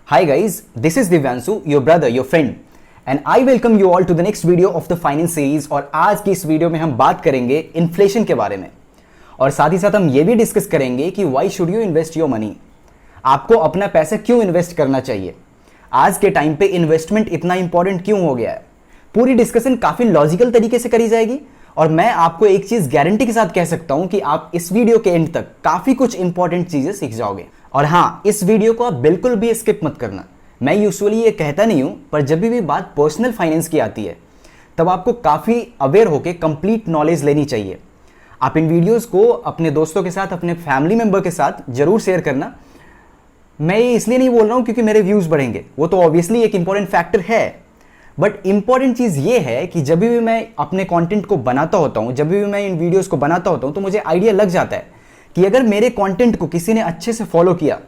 Hi guys, this is Divyansu, your brother, your friend, and I welcome you all to the next video of the finance series। और आज की इस video में हम बात करेंगे इन्फ्लेशन के बारे में और साथ ही साथ हम ये भी डिस्कस करेंगे कि why should you invest your money. आपको अपना पैसा क्यों इन्वेस्ट करना चाहिए, आज के टाइम पे इन्वेस्टमेंट इतना इंपॉर्टेंट क्यों हो गया है। पूरी डिस्कशन काफी लॉजिकल तरीके से करी जाएगी और मैं आपको एक चीज गारंटी के साथ कह सकता हूं कि आप इस वीडियो के एंड तक काफी कुछ इंपॉर्टेंट चीजें सीख जाओगे। और हाँ, इस वीडियो को आप बिल्कुल भी स्किप मत करना। मैं यूजुअली ये कहता नहीं हूं, पर जब भी बात पर्सनल फाइनेंस की आती है तब आपको काफी अवेयर होकर कंप्लीट नॉलेज लेनी चाहिए। आप इन वीडियोस को अपने दोस्तों के साथ, अपने फैमिली मेंबर के साथ जरूर शेयर करना। मैं ये इसलिए नहीं बोल रहा हूं क्योंकि मेरे व्यूज बढ़ेंगे, वो तो ऑब्वियसली एक इंपॉर्टेंट फैक्टर है, बट इंपॉर्टेंट चीज ये है कि जब भी मैं अपने कंटेंट को बनाता होता हूं, जब भी मैं इन वीडियोस को बनाता होता हूं, तो मुझे आइडिया लग जाता है कि अगर मेरे कंटेंट को किसी ने अच्छे से फॉलो किया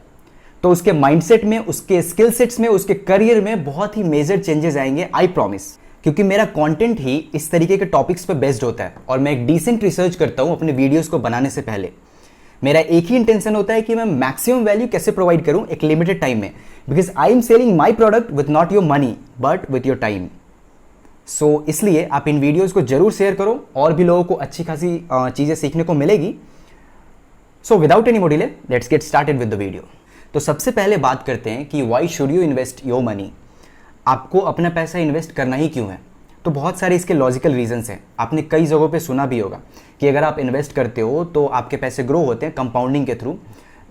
तो उसके माइंडसेट में, उसके स्किल सेट्स में, उसके करियर में बहुत ही मेजर चेंजेस आएंगे, आई प्रॉमिस। क्योंकि मेरा कंटेंट ही इस तरीके के टॉपिक्स पे बेस्ड होता है और मैं एक डिसेंट रिसर्च करता हूं अपने वीडियोस को बनाने से पहले। मेरा एक ही इंटेंशन होता है कि मैं मैक्सिमम वैल्यू कैसे प्रोवाइड करूं एक लिमिटेड टाइम में, because I am selling my product with not your money but with your time. So इसलिए आप इन वीडियोस को जरूर शेयर करो और भी लोगों को अच्छी खासी चीजें सीखने को मिलेगी। So without any more delay, let's get started with the video. तो सबसे पहले बात करते हैं कि why should you invest your money. आपको अपना पैसा इन्वेस्ट करना ही क्यों है। तो बहुत सारे इसके लॉजिकल रीजंस हैं। आपने कई जगहों पे सुना भी होगा कि अगर आप इन्वेस्ट करते हो तो आपके पैसे ग्रो होते हैं कंपाउंडिंग के थ्रू,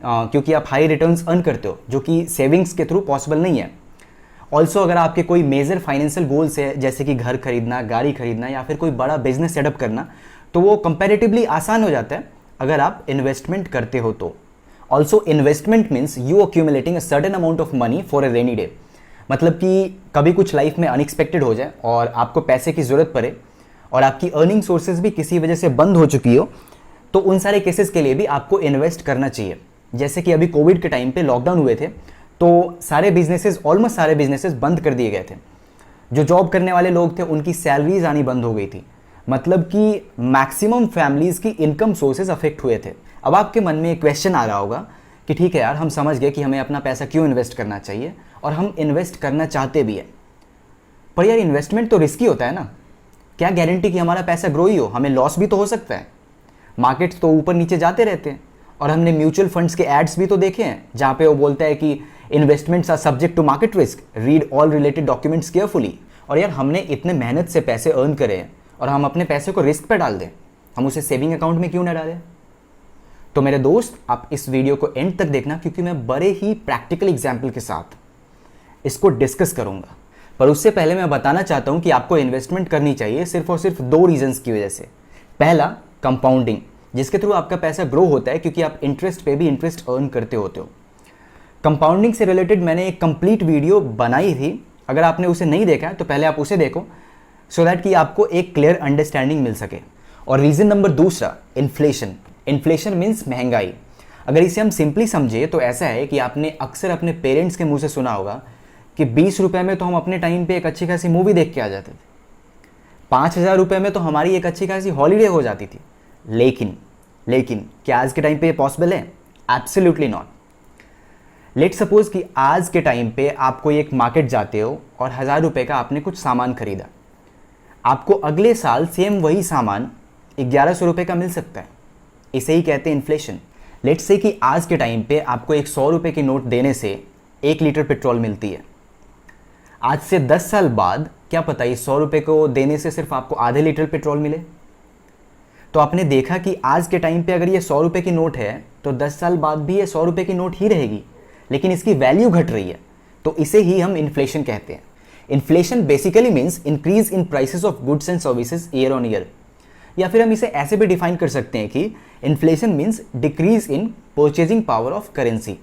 क्योंकि आप हाई रिटर्न्स अर्न करते हो, जो कि सेविंग्स के थ्रू पॉसिबल नहीं है। ऑल्सो अगर आपके कोई मेजर फाइनेंशियल गोल्स है, जैसे कि घर खरीदना, गाड़ी खरीदना या फिर कोई बड़ा बिजनेस सेटअप करना, तो वो कंपैरेटिवली आसान हो जाता है अगर आप इन्वेस्टमेंट करते हो तो। Also investment means you accumulating a certain amount of money for a rainy day. मतलब कि कभी कुछ लाइफ में अनएक्सपेक्टेड हो जाए और आपको पैसे की जरूरत पड़े और आपकी अर्निंग सोर्सेज भी किसी वजह से बंद हो चुकी हो, तो उन सारे केसेस के लिए भी आपको इन्वेस्ट करना चाहिए। जैसे कि अभी कोविड के टाइम पे लॉकडाउन हुए थे तो सारे बिजनेसेस, ऑलमोस्ट सारे बिजनेसेस बंद कर दिए गए थे। जो जॉब करने वाले लोग थे उनकी सैलरीज आनी बंद हो गई थी। मतलब कि मैक्सिमम फैमिलीज की इनकम सोर्सेज अफेक्ट हुए थे। अब आपके मन में एक क्वेश्चन आ रहा होगा कि ठीक है यार, हम समझ गए कि हमें अपना पैसा क्यों इन्वेस्ट करना चाहिए और हम इन्वेस्ट करना चाहते भी हैं, पर यार इन्वेस्टमेंट तो रिस्की होता है ना। क्या गारंटी कि हमारा पैसा ग्रो ही हो, हमें लॉस भी तो हो सकता है। मार्केट्स तो ऊपर नीचे जाते रहते हैं और हमने म्यूचुअल फंड्स के एड्स भी तो देखे हैं जहाँ पे वो बोलता है कि investments are subject to market risk, read all related documents carefully. और यार हमने इतने मेहनत से पैसे अर्न करे हैं और हम अपने पैसे को रिस्क पे डाल दें, हम उसे सेविंग अकाउंट में क्यों ना डालें। तो मेरे दोस्त, आप इस वीडियो को एंड तक देखना, क्योंकि मैं बड़े ही प्रैक्टिकल एग्जाम्पल के साथ इसको डिस्कस करूंगा। पर उससे पहले मैं बताना चाहता हूं कि आपको इन्वेस्टमेंट करनी चाहिए सिर्फ और सिर्फ दो रीजंस की वजह से। पहला, कंपाउंडिंग, जिसके थ्रू आपका पैसा ग्रो होता है क्योंकि आप इंटरेस्ट पे भी इंटरेस्ट अर्न करते होते हो। कंपाउंडिंग से रिलेटेड मैंने एक कंप्लीट वीडियो बनाई थी, अगर आपने उसे नहीं देखा है तो पहले आप उसे देखो, सो दैट कि आपको एक क्लियर अंडरस्टैंडिंग मिल सके। और रीजन नंबर दूसरा, इन्फ्लेशन। इन्फ्लेशन मीन्स महंगाई। अगर इसे हम सिंपली समझे तो ऐसा है कि आपने अक्सर अपने पेरेंट्स के मुंह से सुना होगा कि 20 रुपए में तो हम अपने टाइम पे एक अच्छी खासी मूवी देख के आ जाते थे, 5,000 रुपए में तो हमारी एक अच्छी खासी हॉलीडे हो जाती थी। लेकिन क्या आज के टाइम पे ये पॉसिबल है? Absolutely not. लेट सपोज कि आज के टाइम पे आप कोई एक मार्केट जाते हो और 1,000 रुपए का आपने कुछ सामान खरीदा, आपको अगले साल सेम वही सामान 1,100 रुपए का मिल सकता है। इसे ही कहते हैं इन्फ्लेशन। लेट्स से कि आज के टाइम पे आपको एक 100 रुपए की नोट देने से 1 लीटर पेट्रोल मिलती है। आज से 10 साल बाद क्या पता ये 100 रुपए को देने से सिर्फ आपको आधे लीटर पेट्रोल मिले। तो आपने देखा कि आज के टाइम पे अगर ये 100 रुपए की नोट है तो 10 साल बाद भी ये 100 रुपए की नोट ही रहेगी, लेकिन इसकी वैल्यू घट रही है। तो इसे ही हम इन्फ्लेशन कहते हैं। Inflation basically means increase in prices of goods and services year on year. या फिर हम इसे ऐसे भी डिफाइन कर सकते हैं कि inflation means decrease in purchasing power of currency.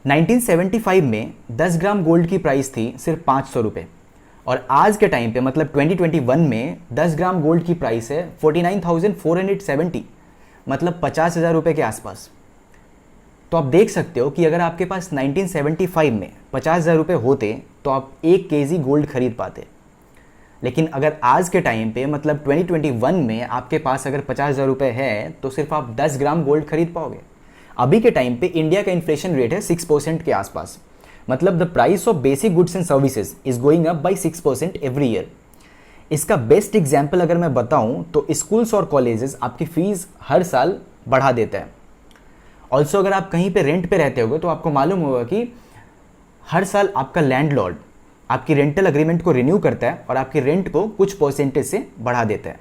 1975 में 10 ग्राम गोल्ड की प्राइस थी सिर्फ 500 रुपये और आज के टाइम पे मतलब 2021 में 10 ग्राम गोल्ड की प्राइस है 49,470, मतलब 50,000 रुपये के आसपास। तो आप देख सकते हो कि अगर आपके पास 1975 में 50,000 रुपये होते तो आप 1 केजी गोल्ड खरीद पाते। लेकिन अगर आज के टाइम पे मतलब 2021 में आपके पास अगर 50,000 रुपये है तो सिर्फ आप 10 ग्राम गोल्ड खरीद पाओगे। अभी के टाइम पे इंडिया का इन्फ्लेशन रेट है 6% के आसपास, मतलब the price of basic goods and services is going up by 6% every year. इसका बेस्ट एग्जाम्पल अगर मैं बताऊं तो स्कूल्स और कॉलेजेस आपकी फीस हर साल बढ़ा देता है। ऑल्सो अगर आप कहीं पे रेंट पे रहते होगे तो आपको मालूम होगा कि हर साल आपका लैंडलॉर्ड आपकी रेंटल अग्रीमेंट को रिन्यू करता है और आपकी रेंट को कुछ परसेंटेज से बढ़ा देता है।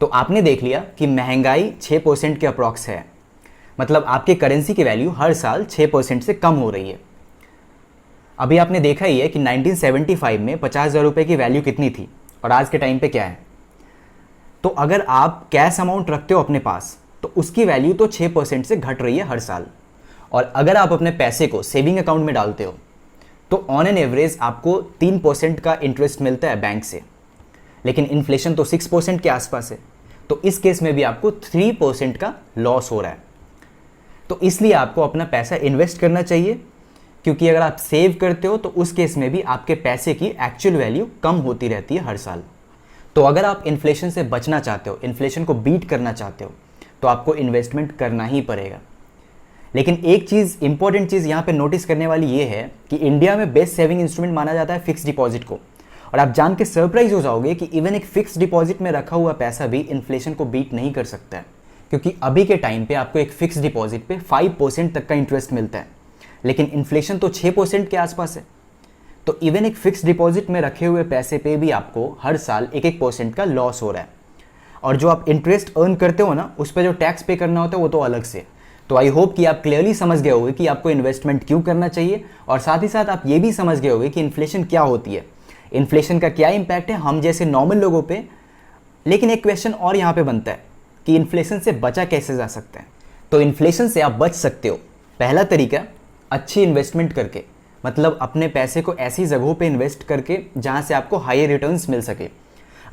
तो आपने देख लिया कि महंगाई 6% के अप्रॉक्स है, मतलब आपके करेंसी की वैल्यू हर साल 6% से कम हो रही है। अभी आपने देखा ही है कि 1975 में 50,000 रुपये की वैल्यू कितनी थी और आज के टाइम पे क्या है। तो अगर आप कैश अमाउंट रखते हो अपने पास तो उसकी वैल्यू तो 6% से घट रही है हर साल। और अगर आप अपने पैसे को सेविंग अकाउंट में डालते हो तो ऑन एन एवरेज आपको 3% का इंटरेस्ट मिलता है बैंक से, लेकिन इन्फ्लेशन तो 6% के आसपास है, तो इस केस में भी आपको 3% का लॉस हो रहा है। तो इसलिए आपको अपना पैसा इन्वेस्ट करना चाहिए, क्योंकि अगर आप सेव करते हो तो उस केस में भी आपके पैसे की एक्चुअल वैल्यू कम होती रहती है हर साल। तो अगर आप इन्फ्लेशन से बचना चाहते हो, इन्फ्लेशन को बीट करना चाहते हो, तो आपको इन्वेस्टमेंट करना ही पड़ेगा। लेकिन एक चीज़, इंपॉर्टेंट चीज़ यहाँ पे नोटिस करने वाली ये है कि इंडिया में बेस्ट सेविंग इंस्ट्रूमेंट माना जाता है फिक्स डिपॉजिट को। और आप जान के सरप्राइज हो जाओगे कि इवन एक फिक्स डिपॉजिट में रखा हुआ पैसा भी इन्फ्लेशन को बीट नहीं कर सकता है, क्योंकि अभी के टाइम पे आपको एक फिक्स डिपॉजिट पे 5% तक का इंटरेस्ट मिलता है, लेकिन इन्फ्लेशन तो 6% के आसपास है। तो इवन एक फिक्स डिपॉजिट में रखे हुए पैसे पे भी आपको हर साल 1% का लॉस हो रहा है। और जो आप इंटरेस्ट अर्न करते हो ना, उस पर जो टैक्स पे करना होता है वो तो अलग से। तो आई होप कि आप क्लियरली समझ गए होंगे कि आपको इन्वेस्टमेंट क्यों करना चाहिए, और साथ ही साथ आप ये भी समझ गए होंगे कि इन्फ्लेशन क्या होती है, इन्फ्लेशन का क्या इंपैक्ट है हम जैसे नॉर्मल लोगों पे। लेकिन एक क्वेश्चन और यहाँ पे बनता है कि इन्फ्लेशन से बचा कैसे जा सकता है। तो इन्फ्लेशन से आप बच सकते हो, पहला तरीका अच्छी इन्वेस्टमेंट करके, मतलब अपने पैसे को ऐसी जगहों पे इन्वेस्ट करके जहाँ से आपको हाई रिटर्न्स मिल सके।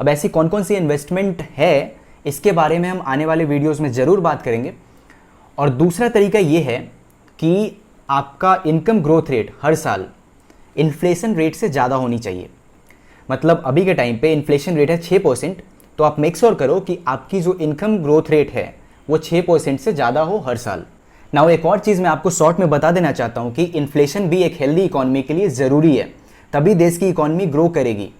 अब ऐसी कौन कौन सी इन्वेस्टमेंट है, इसके बारे में हम आने वाले वीडियोस में ज़रूर बात करेंगे। और दूसरा तरीका ये है कि आपका इनकम ग्रोथ रेट हर साल इन्फ्लेशन रेट से ज़्यादा होनी चाहिए। मतलब अभी के टाइम पे इन्फ्लेशन रेट है 6%, तो आप मेक श्योर करो कि आपकी जो इनकम ग्रोथ रेट है वो 6% से ज़्यादा हो हर साल। नाउ एक और चीज़ मैं आपको शॉर्ट में बता देना चाहता हूँ कि इन्फ्लेशन भी एक हेल्दी इकॉनमी के लिए ज़रूरी है, तभी देश की इकॉनमी ग्रो करेगी।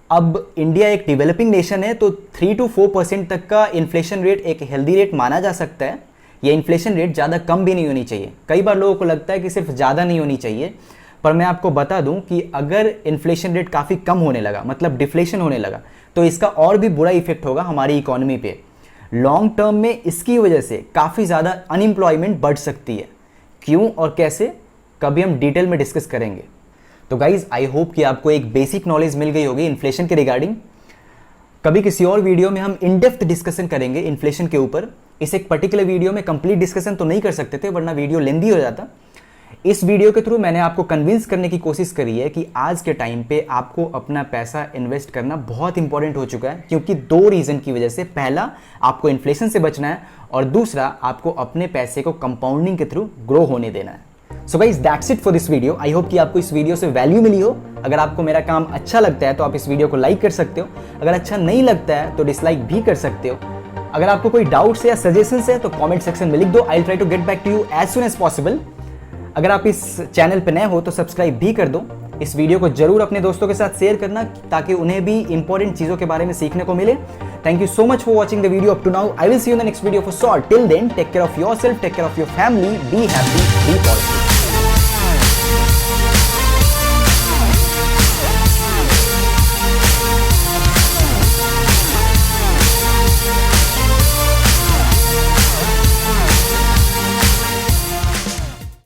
अब इंडिया एक डेवलपिंग नेशन है, तो 3 to 4% तक का इन्फ्लेशन रेट एक हेल्दी रेट माना जा सकता है। ये इन्फ्लेशन रेट ज़्यादा कम भी नहीं होनी चाहिए। कई बार लोगों को लगता है कि सिर्फ ज़्यादा नहीं होनी चाहिए, पर मैं आपको बता दूं कि अगर इन्फ्लेशन रेट काफ़ी कम होने लगा, मतलब डिफ्लेशन होने लगा, तो इसका और भी बुरा इफेक्ट होगा हमारी इकोनॉमी पे। लॉन्ग टर्म में इसकी वजह से काफ़ी ज़्यादा अनएम्प्लॉयमेंट बढ़ सकती है। क्यों और कैसे, कभी हम डिटेल में डिस्कस करेंगे। तो गाइज आई होप कि आपको एक बेसिक नॉलेज मिल गई होगी इन्फ्लेशन के रिगार्डिंग। कभी किसी और वीडियो में हम इन डेप्थ डिस्कशन करेंगे इन्फ्लेशन के ऊपर। इस एक पर्टिकुलर वीडियो में कंप्लीट डिस्कशन तो नहीं कर सकते थे, वरना वीडियो लेंदी हो जाता। इस वीडियो के थ्रू मैंने आपको कन्विंस करने की कोशिश करी है कि आज के टाइम पे आपको अपना पैसा इन्वेस्ट करना बहुत इंपॉर्टेंट हो चुका है, क्योंकि 2 रीज़न की वजह से। पहला, आपको इन्फ्लेशन से बचना है, और दूसरा, आपको अपने पैसे को कंपाउंडिंग के थ्रू ग्रो होने देना है। So guys that's it for this video. I hope कि आपको इस वीडियो से वैल्यू मिली हो। अगर आपको मेरा काम अच्छा लगता है तो आप इस वीडियो को लाइक कर सकते हो, अगर अच्छा नहीं लगता है तो डिसलाइक भी कर सकते हो। अगर आपको कोई डाउट्स या सजेशंस है तो कमेंट सेक्शन में लिख दो। I will try to get back to you as soon as possible. अगर आप इस चैनल पर नए हो तो सब्सक्राइब भी कर दो। इस वीडियो को जरूर अपने दोस्तों के साथ शेयर करना, ताकि उन्हें भी इंपॉर्टेंट चीज़ों के बारे में सीखने को मिले। Thank you so much for watching the video up to now. I will see you in the next video for sure. Till then, take care of yourself, take care of your family, be happy, be positive.